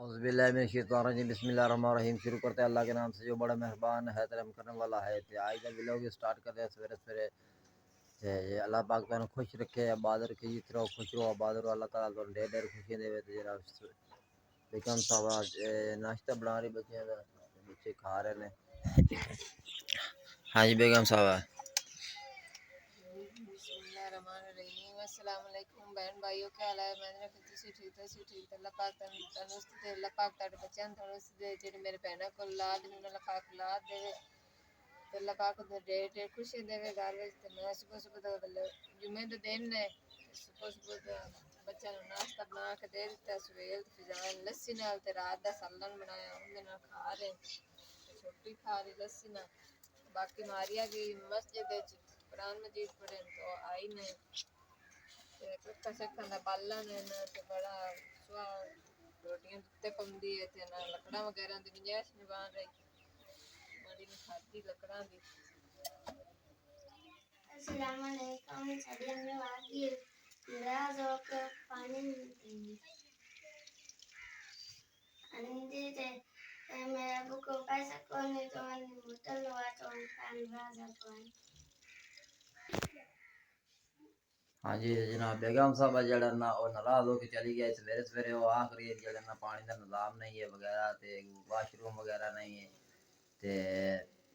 بسم اللہ الرحمن الرحیم۔ شروع کرتے ہیں اللہ کے نام سے جو بڑا مہربان ہے، رحم کرنے والا ہے۔ آج کا ویلوگ سٹارٹ کرتے ہیں سویرے سویرے۔ اللہ پاک تمہیں خوش رکھے، آباد رکھے، جس طرح خوش رہو آباد رہو، اللہ تعالیٰ تمہیں ڈھیر ڈھیر خوشی دے۔ بیگم صاحب ناشتہ بنا رہی، بچے کھا رہے ہیں۔ ہاں جی بیگم صاحب، بسم اللہ الرحمن الرحیم۔ السلام علیکم بہن بھائیو، کیا حال ہے؟ میں نے کسی ٹھیک ٹھیک اللہ پاک تندرست دے، اللہ پاک تہاڈے بچیاں نوں تندرست دے، جڑے میرے بہناں کول اولاد نہیں، اللہ پاک اولاد دے، تے اللہ پاک دے ڈھیر ڈھیر خوشی دے گھر وچ۔ تے میں صبح صبح دا جمعے دے دن نے، صبح صبح دا بچیاں نوں ناشتہ بنا کے دے دتا، سویل فضان لسی نال تے رات دا سالن بنایا، اون دے نال کھا رہے، چھوٹی کھا رہی لسی نال۔ باقی ماریا گئی مسجد وچ قرآن مجید پڑھن، تو آئی نے کٹا شکاں دا بالن تے بڑا سوا روٹیاں دتے پوندی ہے، تے نہ لکڑاں وغیرہ دی گنجائش نہیں بن رہی، بڑی نے کھادی لکڑاں دی۔ السلام علیکم، ساڈی امی واگی ناراض ہو کے پانی نہیں پینی اندی تے میرے ابو کو پیسہ کوئی تو میں بوتل لوا تو پانی بازار پانی۔ ہاں جی جناب بیگم صاحب جڑا نا او ناراض ہو کے چلی گئی سویرے سویرے۔ وہ آخری جڑا نا پانی دا نظام نہیں ہے وغیرہ، تے واش روم وغیرہ نہیں ہے، تے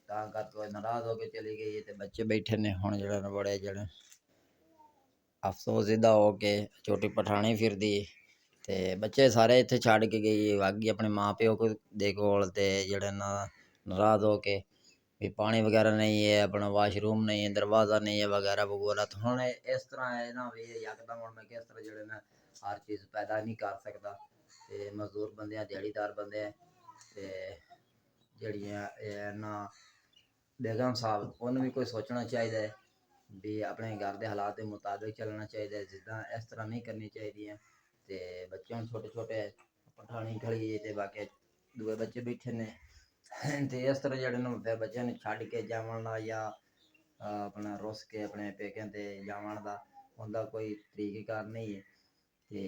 تاں کر کے ناراض ہو کے چلی گئی ہے۔ تے بچے بیٹھے نے ہن جڑا نا بڑے جڑے افسوس زدہ ہو کے چھوٹی پٹھانی پھردی، تے بچے سارے ایتھے چھڈ کے گئی واگی اپنے ماں پیو کو دے کول، تے جڑے نا ناراض ہو کے بھی پانی وغیرہ نہیں ہے، اپنا واش روم نہیں ہے، دروازہ نہیں ہے وغیرہ وغیرہ۔ تو ہن اس طرح ہے نا بھی یکدم ہن میں کس طرح جڑے نا ہر چیز پیدا نہیں کر سکدا، تے مزدور بندے ہیں، دیہڑی دار بندے ہیں، تے جڑیاں نا بیگم صاحب انہوں بھی کوئی سوچنا چاہیے بھی اپنے گھر دے حالات دے مطابق چلنا چاہیے، جداں اس طرح نہیں کرنی چاہیے۔ تے بچوں چھوٹے چھوٹے پٹھانی کھڑی ہے، تے باقی دوے بچے بیٹھے نے، تے اس طرح جڑے نا بچے نے چھڈ کے جاون دا یا اپنا رس کے اپنے پیکیں تے جاون دا ہوندا کوئی طریقہ کار نہیں ہے۔ تے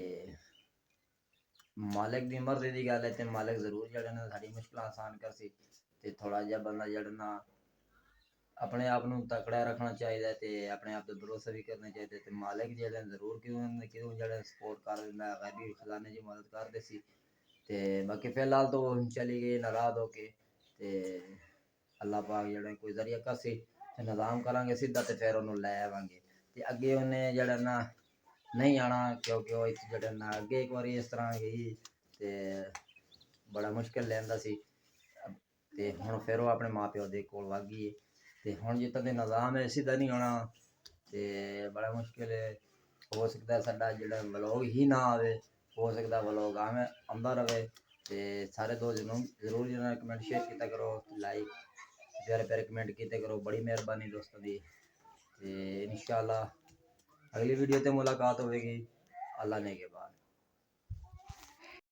مالک دی مرضی دی گل ہے، تے مالک ضرور جڑے نا ساڈی مشکل آسان کرسی، تے تھوڑا جہا بندہ جڑا نا اپنے آپ نوں تکڑا رکھنا چاہیے، تے اپنے آپ تے بھروسہ بھی کرنا چاہیے، تے مالک جڑا ضرور کیوں جڑا سپورٹ کر دیندا ہے، غیبی خزانے دی مدد کر دے سی۔ تے باقی فی الحال تو چلی گئی ناراض ہو کے، تے اللہ پاک جڑا کوئی ذریعہ کسی نظام کران گے سیدھا، تے پھر انہوں لے آواں گے، تے اگے انہیں جڑا نا نہیں آنا، کیونکہ وہ جڑا نا اگے ایک باری اس طرح گئی تے بڑا مشکل لیندا سی، تے ہن پھر وہ اپنے ماں پیو دے کول واگی ہے، تے ہن جتنا دے نظام ہے سیدھا نہیں ہونا، تے بڑا مشکل ہے۔ ہو سکتا ہے ساڈا جڑا ولوگ ہی نہ آوے، ہو سکتا ہے ولوگ آندا رہے، تے سارے دوست ضرور جنہاں کمنٹ شیئر کیتا کرو، لائک پیارے پیارے کمنٹ کیتے کرو، بڑی مہربانی دوستوں دی۔ تے انشاءاللہ اگلی ویڈیو تے ملاقات ہوے گی، اللہ نے کے بعد۔